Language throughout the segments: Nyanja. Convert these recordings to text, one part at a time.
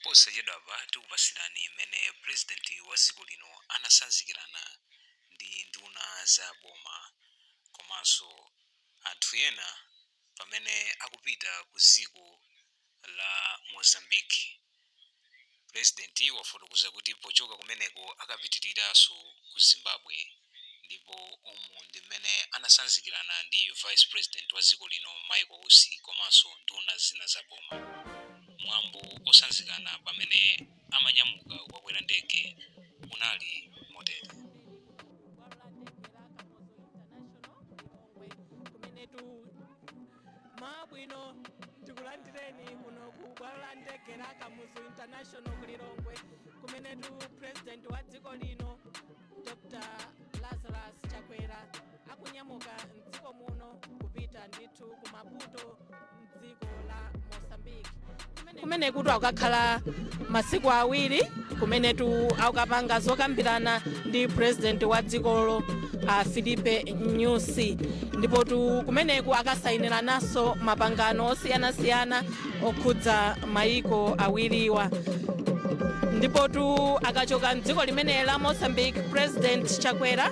posachedwa pa tikupasirani mmene purezidenti wa dziko lino anasanzikirana ndi nduna za boma komanso anthu ena pamene akupita ku dziko la Mozambique. Purezidenti wafotokoza kuti pochoka kumeneko akapitiriranso ku Zimbabwe ndipo umu ndi mmene anasanzikirana ndi vice president wa dziko lino Michael Usi komanso nduna zina za boma. Mwambo osanzikana pamene amanyamuka kukakwera ndege unali motere. Mabwino tikulandireni kuno ku bwalo la ndege la Kamuzu International ku Lilongwe kumenetu president wa dziko lino Dr. Lazarus Chakwera akunyamuka mdziko muno kupita ndithu ku Maputo mdziko la Mozambique kumene kuti akakhala masiku awiri kumenetu akapanga zokambirana ndi president wa dzikolo Filipe Nyusi ndipo kumeneku akasayinira naso mapangano osiyanasiyana okhudza maiko awiriwa ndipo akachoka mdziko limene la Mozambique president Chakwera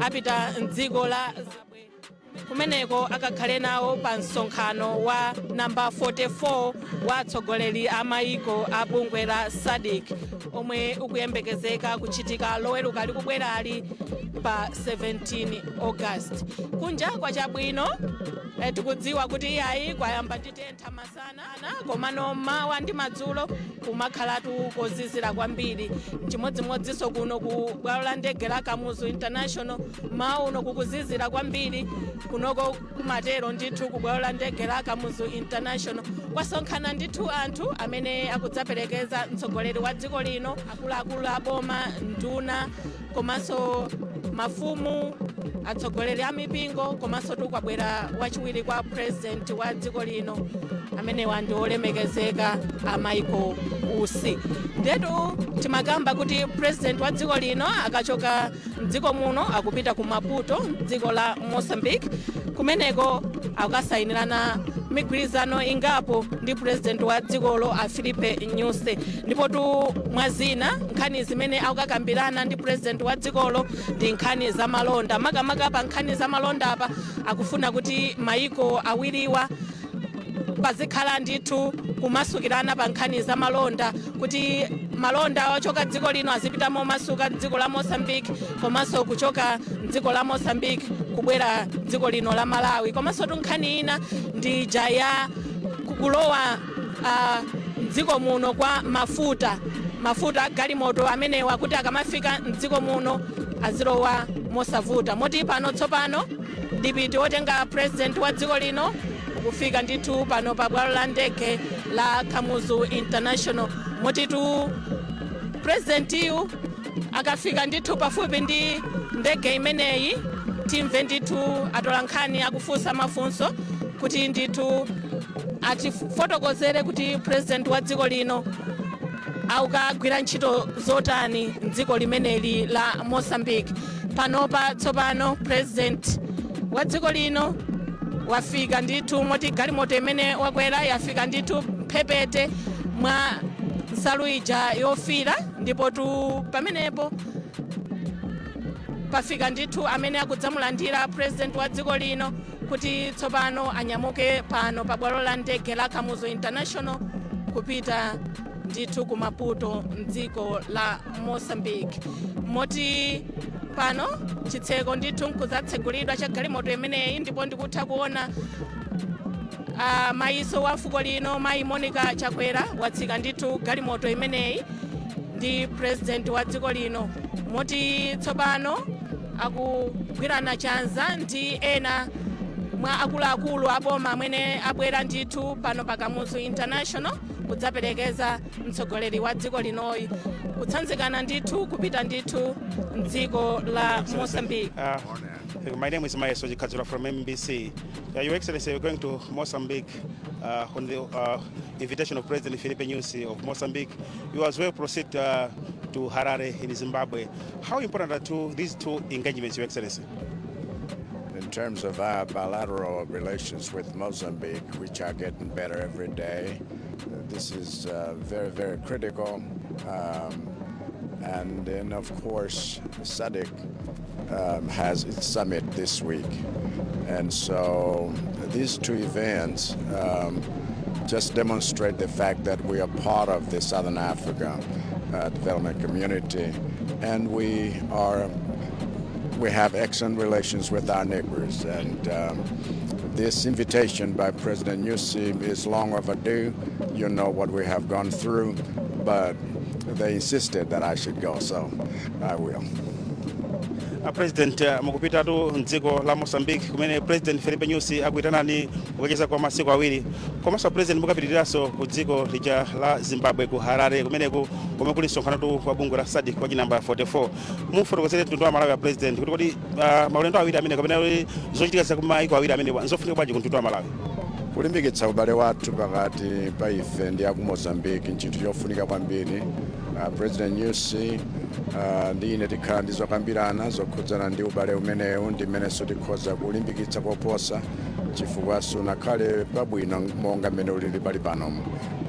apita mdziko la Zimbabwe kumeneko akakhale nawo pa msonkhano wa namba 44 wa atsogoleri a maiko a bungwe la SADC omwe ukuyembekezeka kuchitika loweruka likubwerali pa 17 August. Kunja kwa chabwino tikudziwa kuti iyayi kwayamba titentha masana komano mawa ndi madzulo kumakhalatu kozizira kwambiri chimodzimodzinso kuno ku bwalo la ndege la Kamuzu International mawa uno kukuzizira kwambiri kunoko kumatero ndithu ku bwalo la ndege la Kamuzu International kwasonkhana ndithu anthu amene akudzaperekeza mtsogoleri wa dziko lino akuluakulu a boma nduna komanso mafumu atsogoleri a mipingo komanso kwabwera wachiwiri kwa president wa dziko lino amene ndi olemekezeka a Michael Usi. Ndetu timakamba kuti president wa dziko lino akachoka mdziko muno akupita ku Maputo dziko la Mozambique kumeneko akasayinirana migwirizano ingapo ndi president wa dzikolo Filipe Nyusi ndipo mwazina nkhani zimene akukambirana ndi president wa dzikolo ndi nkhani za malonda makamaka pa nkhani za malonda apa akufuna kuti maiko awiriwa pazikhala ndithu kumasukirana pa nkhani za malonda kuti malonda ochoka dziko lino azipita momasuka dziko la Mozambique komanso kuchoka dziko la Mozambique kubwera dziko lino la Malawi komanso nkhani ina ndi jaya kukulowa dziko muno kwa mafuta galimoto amenewa kuti akamafika mdziko muno azilowa mosavuta moti pano tsopano dipiti otenga president wa dziko lino kufika ndithu pano pa bwalo la ndege la Kamuzu International moti president yu akafika ndithu pafupi ndi ndege imeneyi timve ndithu atola nkhani akufunsa mafunso kuti ndithu atifotokozere kuti president wa dziko lino akugwira ntchito zotani mdziko limeneli la Mozambique. Panopa tsopano president wa dziko lino wafika ndithu moti galimoto imene wakwera yafika ndithu mphepete mwa nsalu ija yofira ndipo pamenepo pafika ndithu amene akudzamulandira president wa dziko lino kuti tsopano anyamuke pano pa bwalo la ndege la Kamuzu International kupita ndithu ku Maputo mdziko la Mozambique moti pano chitseko ndithu nkuzatsegulidwa cha galimoto imeneyi ndipo ndikutha kuona maiso wa fuko lino Mai Monica Chakwera watsika ndithu galimoto imeneyi ndi president wa dziko lino moti tsopano akugwirana chanza ndi ena mwa akuluakulu aboma amene abwera ndithu pano pa Kamuzu International kudzaperekeza mtsogoleri wa dziko linoyi kutsanzikana ndithu kupita ndithu mdziko la Mozambique. My name is Maya Soji Kadzura from MBC. Your Excellency, we're going to Mozambique on the invitation of President Filipe Nyusi of Mozambique. You as well proceed to Harare in Zimbabwe. How important are these two engagements, Your Excellency? In terms of our bilateral relations with Mozambique, which are getting better every day, this is very, very critical. And then, of course, SADC has its summit this week. And so these two events just demonstrate the fact that we are part of the Southern Africa development community, and we have excellent relations with our neighbors. And this invitation by President Nyusi is long overdue. You know what we have gone through, but they insisted that I should go, so I will. President mukupitatu mdziko la Mozambique kumene President Filipe Nyusi akuitanani kukacheza kwa masiku awiri. Komanso President mukapitiriranso ku dziko lija la Zimbabwe ku Harare kumeneku komwe kuli msonkhano wa bungwe la SADC kwa namba 44. Mufotokozere mtundu wa Malawi ya President kuti kodi maulendo awiri amene kapena zochitika za kumaiko awiri amene nzofunika bwanji ku mtundu wa Malawi. Kulimbikitsa ubale wathu pakati pa ife ndi aku Mozambique nchinthu chofunika kwambiri. President Nyusi ndi ine tikhala ndi zokambirana zokhudzana ndi ubale umenewu ndi mmenenso tikhoza kulimbikitsa koposa chifukwa sunakhale pabwino monga mmene ulili pali pano.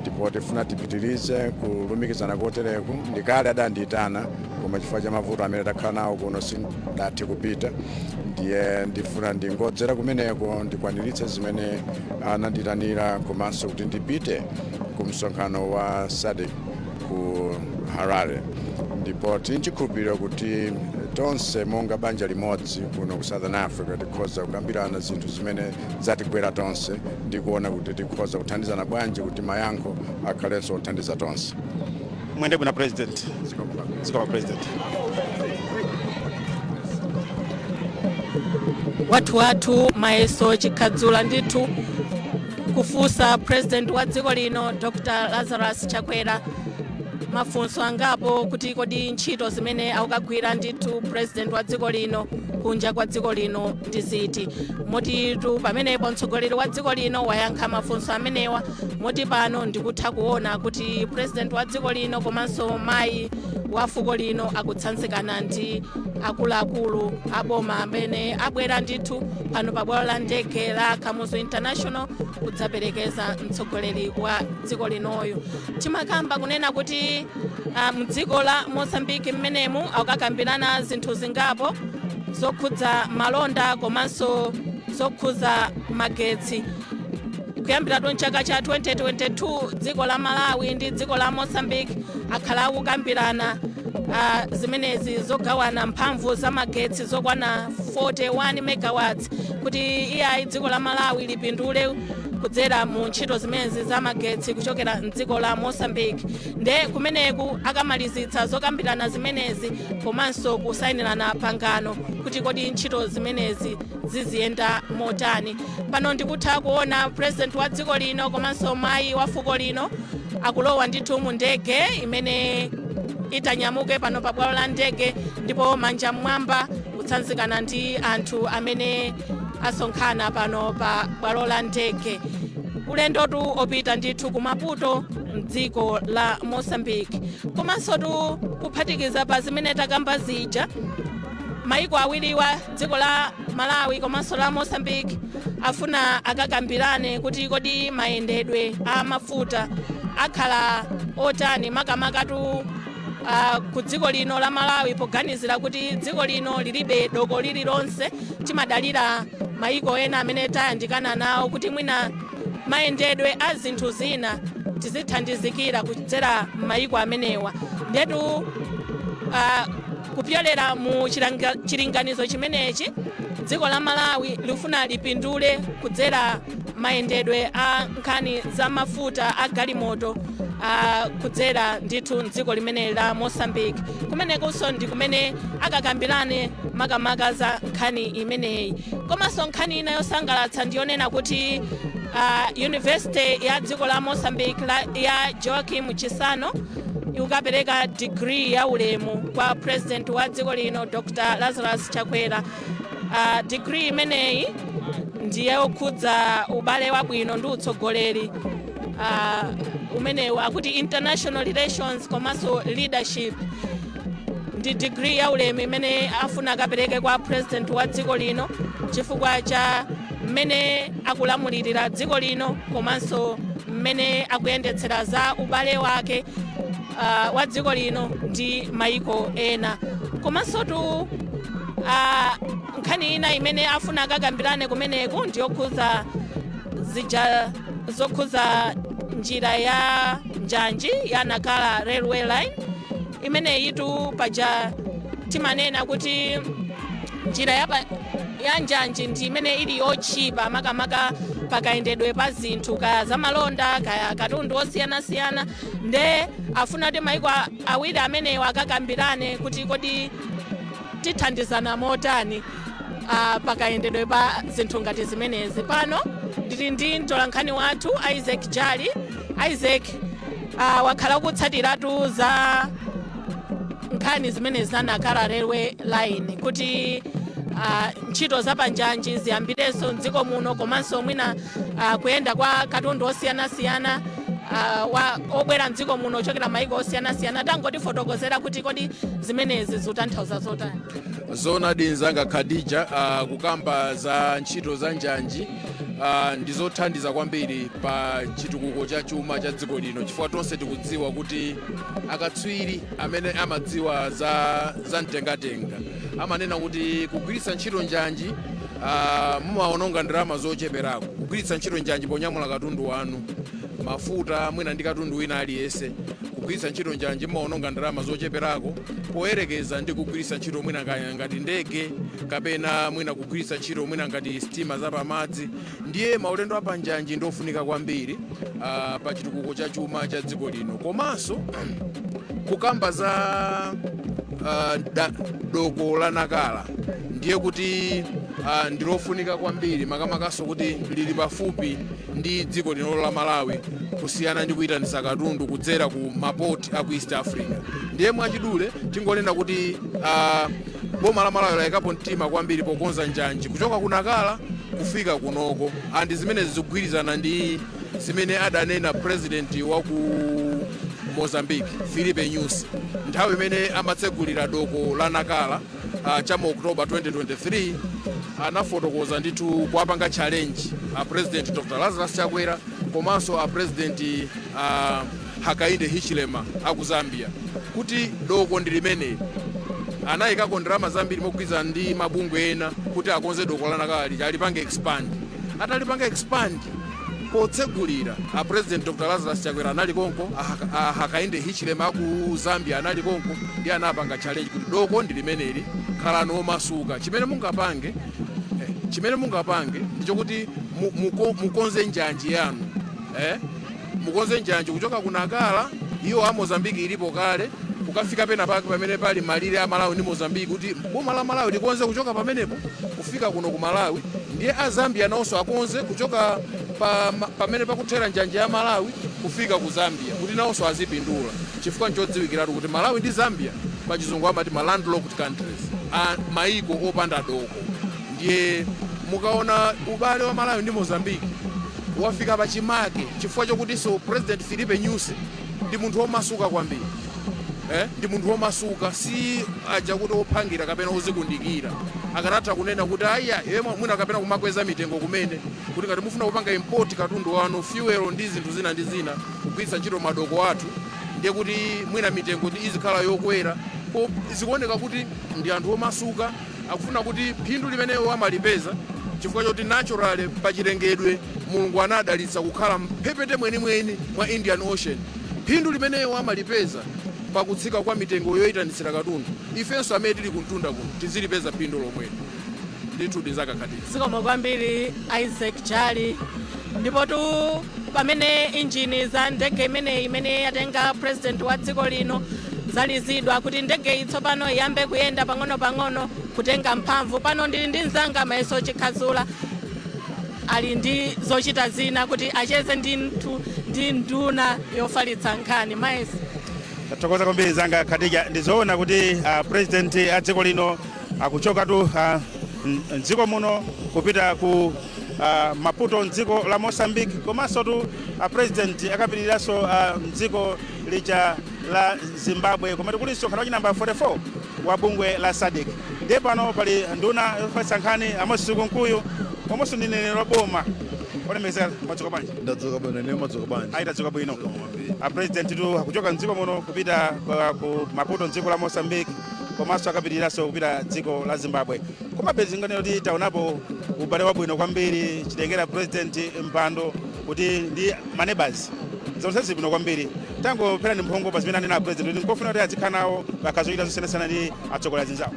Ndipo tifuna tipitirize kulumikizana kotereku. Ndikale adandiyitana koma chifukwa cha mavuto amene takhala nawo kuno sindathe kupita, ndiye ndifuna ndingodzera kumeneko ndikwaniritse zimene ananditanira komanso kuti ndipite ku msonkhano wa SADC ku Harare. Ndipo tinchikhulupirira kuti tonse monga banja limodzi kuno ku Southern Africa tikhoza kukambirana zinthu zimene zatigwera tonse ndi kuona kuti tikhoza kuthandizana bwanji kuti mayankho akhalenso othandiza tonse. Mwende bwino President. Zikomo President. wathu Mayeso Chikadzula ndithu kufunsa President wa dziko lino Dr. Lazarus Chakwera mafunso angapo kuti kodi ntchito zimene akugwira ndithu President wa dziko lino kunja kwa dziko lino ndi ziti. Motitu pamenepo mtsogoleri wa dziko lino wayankha mafunso amenewa, moti pano ndikutha kuona kuti President wa dziko lino komanso mayi wa fuko lino akutsanzikana ndi akuluakulu aboma amene abwera ndithu pano pa bwalo la ndege la Kamuzu International kudzaperekeza mtsogoleri wa dziko linoyo. Timakamba kunena kuti mdziko la Mozambique mmenemu akukambirana zinthu zingapo zokhudza malonda komanso zokhudza magetsi. Kuyambira chaka cha 2022 dziko la Malawi ndi dziko la Mozambique akhala akukambirana zimenezi zogawana mphamvu za magetsi zokwana 41 megawatts kuti iyayi dziko la Malawi lipindule kudzera mu ntchito zimenezi za magetsi kuchokera mdziko la Mozambique. Nde kumeneku akamalizitsa zokambirana zimenezi komanso kusayinirana pangano kuti kodi ntchito zimenezi ziziyenda motani. Pano ndikutha kuona President wa dziko lino komanso mayi wa fuko lino akulowa ndithu mu ndege imene itanyamuke pano pa bwalo la ndege, ndipo manja mwamba kutsanzikana ndi anthu amene asonkhana pano pa bwalo la ndege. Ulendotu opita ndithu ku Maputo mdziko la Mozambique. Komanso tu kuphatikiza pa zimene takamba zija, maiko awiri wa dziko la Malawi komanso la Mozambique afuna akakambirane kuti kodi mayendedwe a mafuta akhala otani makamakatu ku dziko lino la Malawi, poganizira kuti dziko lino lilibe doko lililonse. Timadalira maiko ena amene tayandikana nawo kuti mwina mayendedwe a zinthu zina tizithandizikira kudzera maiko amenewa. Ndetu kupyolera mu chilinganizo chimenechi dziko la Malawi lifuna lipindule kudzera mayendedwe a nkhani za mafuta a galimoto kudzera ndithu mdziko limene la Mozambique. Kumenekonso ndi kumene akakambirane makamaka za nkhani imeneyi. Komanso nkhani ina yosangalatsa ndiyonena kuti University ya dziko la Mozambique ya Joaquim Chissano ikupereka degree ya ulemu kwa President wa dziko lino Dr. Lazarus Chakwera. Degree imeneyi ndiye yokhudza ubale wabwino ndi utsogoleri umenewu akuti international relations komanso leadership. Ndi degree ya ulemu imene afuna akapereke kwa President wa dziko lino chifukwa cha mmene akulamulirira dziko lino komanso mmene akuyendetsera za ubale wake wa dziko lino ndi maiko ena. Komanso tu nkhani ina imene afuna akakambirane kumeneku ndiyokhuza zokhuza njira ya Njanji ya Nakala Railway Line imene yitu paja timanena kuti njira ya Njanji ndi imene ili yochipa makamaka pakayendedwe pa zinthu kaya zamalonda kaya katundu osiyanasiyana. Nde afuna kuti maiko awiri amenewa akakambirane kuti kodi tithandizana motani pakayendedwe pa zinthu ngati zimenezi. Pano ndili ndi mtolankhani wathu Isaac Jali. Isaac, wakhala ukutsatiratu za nkhani zimene za Nakala Railway Line kuti ntchito za panjanji ziyambirenso mdziko muno komanso mwina kuyenda kwa katundu osiyanasiyana obwera mdziko muno ochokera maiko osiyanasiyana. Tangotifotokozera kuti kodi zimenezi zikutanthauza zotani? Zoonadi nzanga Khadija, kukamba za ntchito za njanji ndizothandiza kwambiri pa chitukuko cha chuma cha dziko lino, chifukwa tonse tikudziwa kuti akatswiri amene amadziwa za mtengatenga amanena kuti kugwiritsa ntchito njanji mumaononga ndalama zocheperako. Kugwiritsa ntchito njanji ponyamula katundu wanu, mafuta mwina ndi katundu wina aliyense, kugwiritsa ntchito njanji mumaononga ndalama zocheperako poyerekeza ndi kugwiritsa ntchito mwina ngati ndege kapena mwina kugwiritsa ntchito mwina ngati sitima zapamadzi. Ndiye maulendo apa njanji ndofunika kwambiri pa chitukuko cha chuma cha dziko lino. Komanso kukamba za doko la Nakala ndiye kuti ndilofunika kwambiri makamakaso kuti lili pafupi ndi dziko lino la Malawi kusiyana ndi kuyitanisa katundu kudzera ku mapoti a ku East Africa. Ndiye mwachidule tingonena kuti boma la Malawi layikapo mtima kwambiri pokonza njanji kuchoka ku Nakala kufika kunoko. Andi zimene zikugwirizana ndi zimene adanena president wa ku Mozambique Filipe Nyusi nthawi imene amatsegulira doko la Nakala chama Oktoba 2023 anafotokoza ndithu kuwapanga challenge President Dr. Lazarus Chakwera komanso President Hakainde Hichilema aku Zambia kuti doko ndi limene anayikako ndalama zambiri mogwirizana ndi mabungwe ena kuti akonze doko la Nakala lija alipange expand. Atalipanga expand potsegulira President Dr. Lazarus Chakwera anali konko, Hakainde Hichilema aku Zambia anali konko, ndi anapanga challenge kuti doko ndi limeneli khalani omasuka. Chimene mungapange ndicho kuti mukonze njanji yanu, mukonze njanji kuchoka ku Nakala iyo a Mozambique ilipo kale kukafika pena pake pamene pali malire a Malawi ndi Mozambique kuti boma la Malawi likonze kuchoka pamenepo kufika kuno ku Malawi. Ndiye a Zambia nawonso akonze kuchoka pamene pakuthera njanji ya Malawi kufika ku Zambia kuti nawonso azipindula, chifukwa nchodziwikiratu kuti Malawi ndi Zambia pa chizungu amati ma landlocked countries, maiko opanda doko. Ndiye mukaona ubale wa Malawi ndi Mozambique wafika pachimake chifukwa chokuti so President Filipe Nyusi ndi munthu womasuka kwambiri. Ndi munthu womasuka, si aja kuti ophangira kapena ozikundikira. Akanatha kunena kuti aya yemwe mwina kapena kumakweza mitengo kumene kuti ngati mufuna kupanga import katundu wanu fuel ndi zinthu zina ndi zina kugwiritsa ntchito madoko athu, ndiye kuti mwina mitengo izikhala yokwera. Zikuoneka kuti ndi anthu omasuka akufuna kuti phindu limene amalipeza chifukwa choti natural pachilengedwe Mulungu anadalitsa kukhala mphepete mwenimweni mwa Indian Ocean. Phindu limene amalipeza pakutsika kwa mitengo yoyitanisira katundu, ifenso amene tili kuntunda kuno tizilipeza phindu lomweli. Ndithu ndizakakhatira. Zikomo kwambiri Isaac Jali. Ndipo tu pamene injini za ndege imene yatenga president wa dziko lino zalizidwa kuti ndege itsopano iyambe kuyenda pang'ono kutenga mphamvu. Pano ndili ndi mzanga Mayeso Chikhazula ali ndi zochita zina kuti acheze ndi nduna yofalitsa nkhani. Mayeso. Tatokoza kwambiri zanga Khadija. Ndizoona kuti president a dziko lino akuchoka tu mdziko muno kupita ku Maputo mdziko la Mozambique, komanso tu president akapitiriranso mdziko lija la Zimbabwe komati kuli msonkhano namba 44 wa bungwe la SADC. Ndiye pano pali nduna yofalitsa nkhani Amos Sunkuyu komanso ndi mneneri wa boma olemekeza madzuka bwanji ndadzuka bwino ne madzuka bwanji aitadzuka bwino president tu akuchoka mdziko muno kupita ku Maputo mdziko la Mozambique komanso akapitiriranso kupita dziko la Zimbabwe komabe zinganena kuti taonapo ubale wabwino kwambiri chitengera president mpando kuti ndi maneighbors zonse zibwino kwambiri tangophera ndi mphongo pa zimene anena president kuti nkofuna kuti azikhala nawo akazochita zosiyanasiyana ndi atsogoleri anzawo.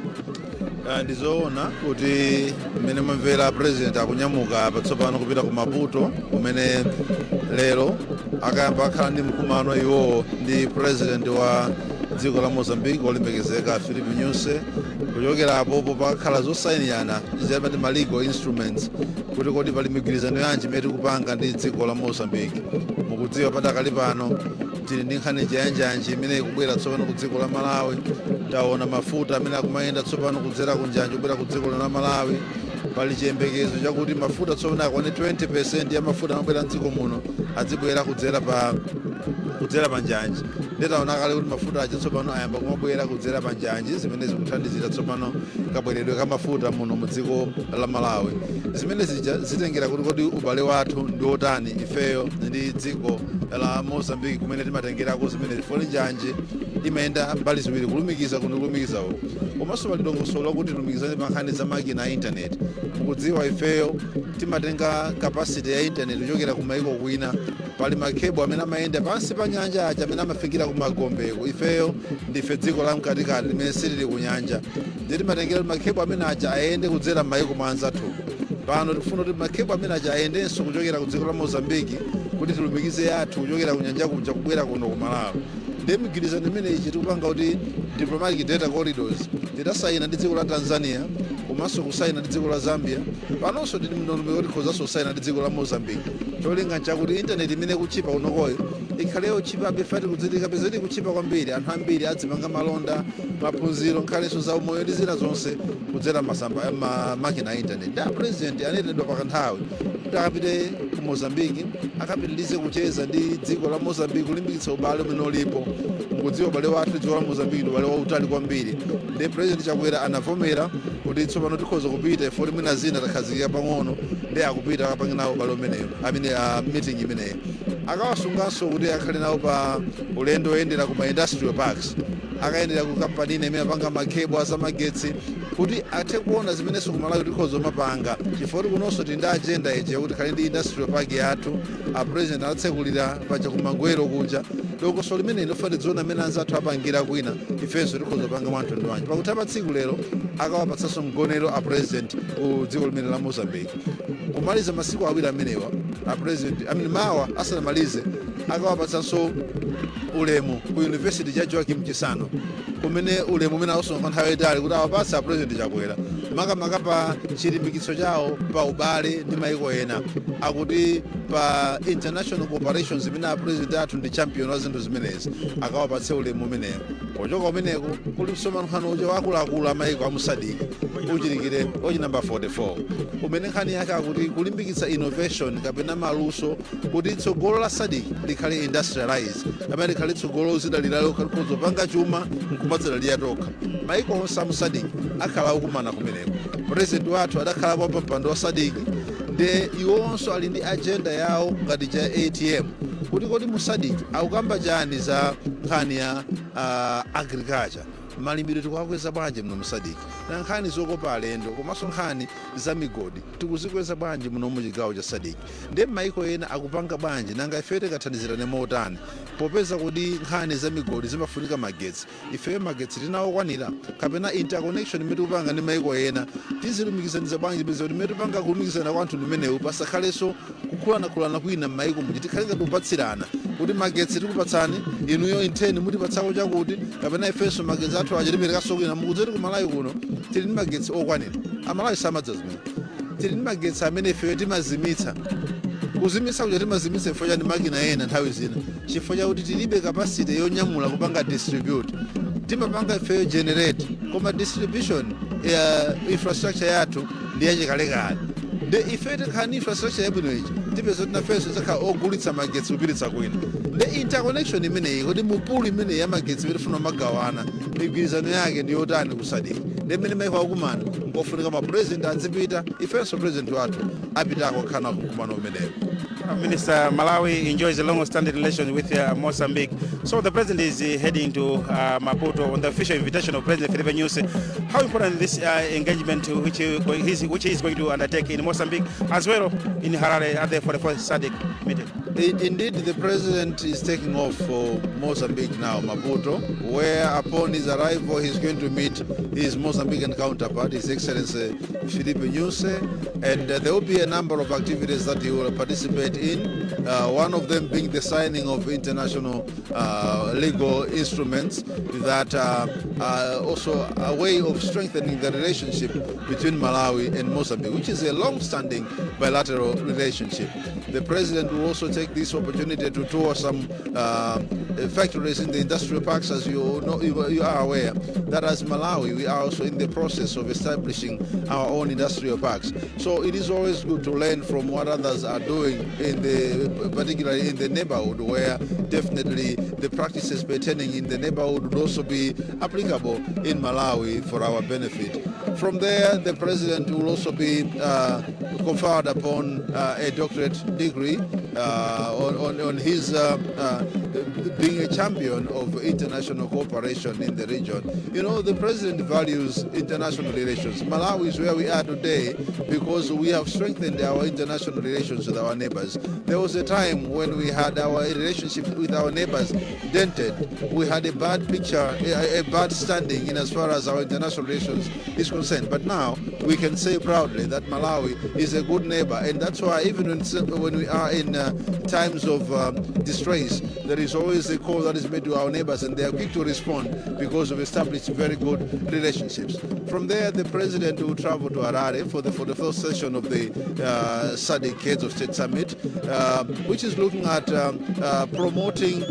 ndizoona kuti mmene mwamvera president akunyamuka patsopano kupita ku Maputo kumene lero akayamba akhala ndi mkumano iwowo ndi president wa dziko la Mozambique olemekezeka Filipe Nyusi kuchokera apopo pakakhala zosayinirana zimati ma legal instruments kuti kodi pali migwirizano yanji imene tikupanga ndi dziko la Mozambique. Mukudziwa padakali pano tili ndi nkhani njanji imene ikubwera tsopano ku dziko la Malawi. Taona mafuta amene akumayenda tsopano kudzera ku njanja kubwera ku dziko la Malawi. Pali chiyembekezo chakuti mafuta tsopano akwane 20% ya mafuta amabwera mdziko muno azibwera kudzera pa njanji. Ndetaona kale kuti mafuta aja tsopano ayamba kumabwera kudzera pa njanji zimene zikuthandizira tsopano kabweredwe ka mafuta muno mu dziko la Malawi. Zimene zitengera kuti kodi ubale wathu ndi otani ifeyo ndi dziko la Mozambique kumene timatengerako zimene foli njanji imayenda mbali ziwiri kulumikiza kuno kulumikiza uko. Komanso pali dongosolo kuti tilumikizane pa nkhani za makina a internet. Mukudziwa ifeyo timatenga capacity ya internet kuchokera ku maiko kwina. Pali makebo amene amayenda pansi pa nyanja aja amene amafikira ku Magombeko. Ifeyo ndife dziko la mkatikati limene silili ku nyanja. Ndi timatengera makebo amene aja ayende kudzera m'mayiko mwa anzathu. Pano tikufuna kuti makebo amene aja ayendenso kuchokera ku dziko la Mozambique kuti tilumikize yathu kuchokera ku nyanja kuja kubwera kuno ku Malawi. Ndi migwirizano imene ichi tikupanga kuti diplomatic data corridors tidasayina ndi dziko la Tanzania komanso kusayina ndi dziko la Zambia. Panonso tili mndondomeko kuti tikhozanso kusayina ndi dziko la Mozambique. Cholinga chakuti intaneti imene kuchipa kunokoyo ikhale yochipa befati kudzitika pezeti kuchipa kwambiri anthu ambiri adzipanga malonda maphunziro nkhalenso za umoyo ndi zina zonse kudzera masamba makina a intaneti. Da president anetedwa pakanthawi kuti akapite ku Mozambique akapitirize kucheza ndi dziko la Mozambique kulimbikitsa ubale umene ulipo. Mukudziwa ubale wathu dziko la Mozambique ndi ubale wautali kwambiri. Ndi president Chakwera anavomera kuti tsopano tikhoza kupita ifoti mwina zina takhazikika pang'ono ndi akupita akapanga nawo ubale umeneyo amene meeting imeneyo. Akawasunganso kuti akhale nawo pa ulendo oyendera ku ma industrial parks akayendera ku kampani imene apanga makebo azamagetsi kuti athe kuona zimenenso ku Malawi tikhoza mapanga chifukwa kunonso tili ndi agenda ije yakuti khale ndi industrial park yathu. A president atsekulira paja ku Magwero kuja dongosolo limene linofuna tidziona amene anzathu apangira kwina ifenso tikhoza panga mwanthu ndi wanji. Pakuti apa tsiku lero akawapatsanso mgonero a president ku dziko limene la Mozambique. Kumaliza masiku awiri amenewa a president mawa asanamalize akawapatsanso ulemu ku University ya Joaquim Chissano kumene ulemu umene awusonkha nthawi yayitali kuti awapatse a president Chakwera makamaka pa chilimbikitso chawo pa ubale ndi maiko ena akuti pa international cooperations imene a president athu ndi champion wa zinthu zimenezi akawapatse ulemu umeneyo. Pochoka umeneko kuli msonkhano uja wakuluakulu amaiko a SADC uchitikire ochi namba 44 umene nkhani yake akuti kulimbikitsa innovation kapena maluso kuti tsogolo la SADC likhale industrialized amene likhale tsogolo zidalira kuzopanga chuma nkumatsala liyatoka. Maiko onse a SADC akhala akumana kumeneko. President wathu adakhalapo pa mpando wa SADC ndi iwonso ali ndi agenda yawo ngati cha ATM kuti kodi mu SADC akukamba chani za nkhani ya agriculture. Malimbiro tikuwakweza bwanji muno mu SADC na nkhani zokopa alendo komanso nkhani za migodi tikuzikweza bwanji muno mu chigawo cha SADC. Ndi maiko ena akupanga bwanji nanga ife tikathandizirane motani popeza kuti nkhani za migodi zimafunika magetsi. Ife magetsi tinawo kwanira kapena interconnection imene tikupanga ndi maiko ena tizilumikizaniza bwanji peza kuti imene tikupanga kulumikizana kwa anthu ndimenewu pasakhalenso kukhulana kwina m'maiko muja tikhalenga kupatsirana kuti magetsi tikupatsani inuyo inteni mutipatsako chakuti kapena ifenso magetsi athu aja tiperekaso kwina. Mukudzeti ku Malawi kuno tili ndi magetsi okwanira. Amalawi samadza zimene tili ndi magetsi amene ifeyo timazimitsa kuzimitsa kuja timazimitsa ifo chani makina ena nthawi zina chifukwa chakuti tilibe capacity yonyamula kupanga distribute. Timapanga ifeyo generate koma distribution infrastructure yathu ndi yachikalekale. Ndi ife tikhala ndi infrastructure yabwino ichi tipeza kuti nafenso tikhala ogulitsa magetsi kupititsa kwina. the interconnection imeneyi kuti mupulu imeneyi yamagetsi imene funa magawana migwirizano yake ndi yotani ku SADC ndimene maiko akumana ngofunika mapresident azipita ifenso president wathu apitako khana kukumana umeneyo. Minister, Malawi enjoys a long-standing relation with Mozambique. So the president is heading to Maputo on the official invitation of President Filipe Nyusi. How important is this engagement which he is going to undertake in Mozambique as well in Harare at the 44th SADC meeting? Indeed, the president is taking off for Mozambique now, Maputo, where upon his arrival he's going to meet his Mozambican counterpart, His Excellency Filipe Nyusi, and there will be a number of activities that he will participate in, one of them being the signing of international legal instruments that are also a way of strengthening the relationship between Malawi and Mozambique, which is a long-standing bilateral relationship. The president will also take this opportunity to tour some factories in the industrial parks. As you know, you are aware that as Malawi, we are also in the process of establishing our own industrial parks. So it is always good to learn from what others are doing, particularly in the neighborhood, where definitely the practices pertaining in the neighborhood would also be applicable in Malawi for our benefit. From there, the president will also be conferred upon a doctorate degree on his being a champion of international cooperation in the region. You know, the president values international relations. Malawi is where we are today because we have strengthened our international relations with our neighbors. There was a time when we had our relationship with our neighbors dented. We had a bad picture, a bad standing in as far as our international relations is concerned. But now we can say proudly that Malawi is a good neighbor, and that's why even when we are in times of distress, there is always a call that is made to our neighbors, and they are quick to respond because we've established very good relationships. From there, the president will travel to Harare for the first session of the SADC Heads of State Summit, which is looking at promoting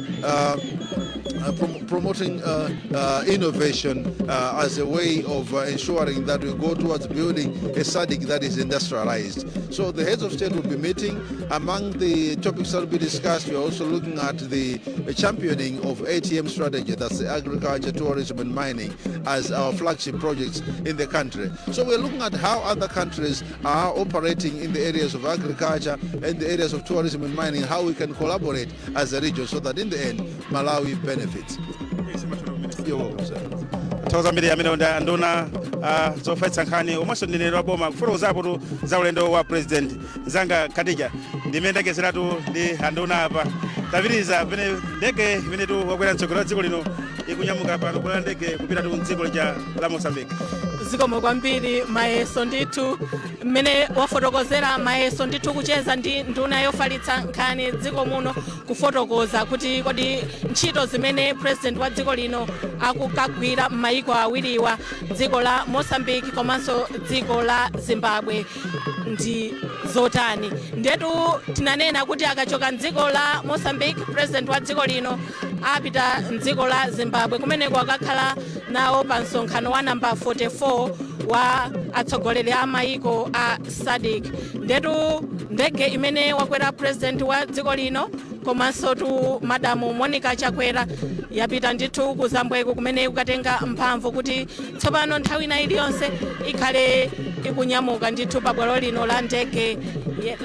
innovation as a way of ensuring that we go towards building a SADC that is industrialized. So the heads of state will be meeting. Among the topics that will be discussed, we are also looking at the championing of ATM strategy, that's the agriculture, tourism and mining, as our flagship projects in the country. So we're looking at how other countries are operating in the areas of agriculture and the areas of tourism and mining, how we can collaborate as a region so that in the end, Malawi benefits. You're welcome, sir. Tozambiri amene nduna zofaitsa nkhani omwenso ndinenera boma kufotokoza zapo za ulendo wa president zanga Khadija ndimene ndakezeratu ndi anduna apa tapitiriza pene ndege imene wakwera mtsogolo wa dziko lino ikunyamuka pano kukwera ndege kupita mdziko la Mozambique. Zikomo kwambiri mayeso ndithu mmene wafotokozera mayeso ndithu kucheza ndi nduna yofalitsa nkhani dziko muno kufotokoza kuti kodi ntchito zimene president wa dziko lino akukagwira m'mayiko awiriwa dziko la Mozambique komanso dziko la Zimbabwe ndi zotani. Ndetu tinanena kuti akachoka mdziko la Mozambique president wa dziko lino apita mdziko la Zimbabwe kumeneko akakhala nawo pa msonkhano wa namba 44 wa atsogoleri a mayiko a SADC. Ndetu ndege imene wakwera president wa dziko lino komanso tu madamu Monica Chakwera yapita ndithu ku Zambweko kumene kukatenga mphamvu kuti tsopano nthawi ina iliyonse ikhale ikunyamuka ndithu pa bwalo lino la ndege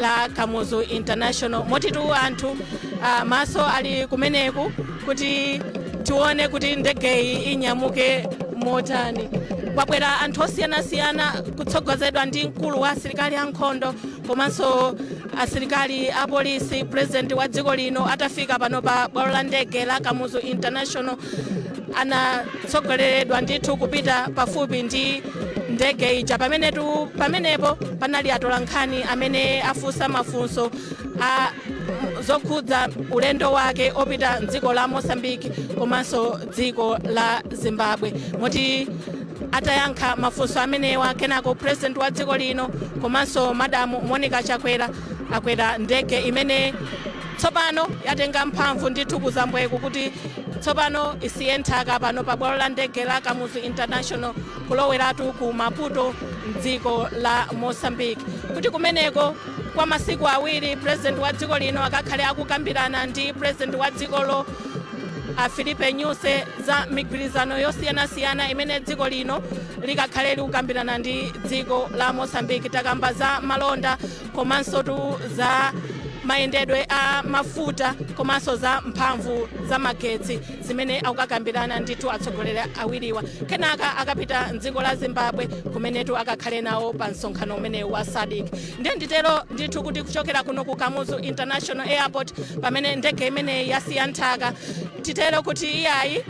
la Kamuzu International. Motitu anthu maso ali kumeneku kuti tione kuti ndege inyamuke motani. Kwabwera anthu osiyanasiyana kutsogozedwa ndi mkulu wa asilikali ankhondo komanso asilikali a polisi. President wa dziko lino atafika pano pa bwalo la ndege la Kamuzu International anatsogoleredwa ndithu kupita pafupi ndi ndege ija pamenepo panali atolankhani amene afunsa mafunso zokhudza ulendo wake opita mdziko la Mozambique komanso dziko la Zimbabwe. Moti atayankha mafunso amenewa kenako president wa dziko lino komanso madamu Monica Chakwera akwera ndege imene tsopano yatenga mphamvu ndithu ku Zambweko kuti tsopano isiye nthaka pano pa bwalo la ndege la Kamuzu International kuloweratu ku Maputo mdziko la Mozambique kuti kumeneko kwa masiku awiri president wa dziko lino akakhale akukambirana ndi president wa dzikolo Filipe Nyusi za migwirizano yosiyanasiyana imene dziko lino likakhale likukambirana ndi dziko la Mozambique. Takamba za malonda komanso za mayendedwe a mafuta komanso za mphamvu za magetsi zimene akukambirana ndithu atsogoleri awiriwa. Kenaka akapita mdziko la Zimbabwe kumenetu akakhale nawo pa msonkhano umene wa SADC. Ndiye nditero ndithu kuti kuchokera kuno ku Kamuzu International Airport pamene ndege imene yasiya nthaka titero kuti iyayi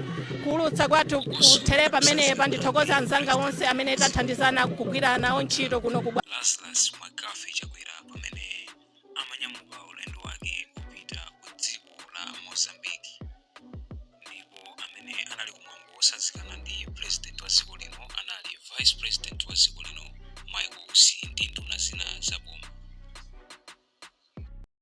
kuulutsa kwathu kuthere pamene pandithokoza anzanga onse amene tathandizana kugwira nawo ntchito kuno ku Lazarus Mwakafi chakwera pamene amanyamuka ulendo wake kupita ku dziko la Mozambique, ndipo amene anali kumwambo wosanzikana ndi president wa dziko lino anali vice president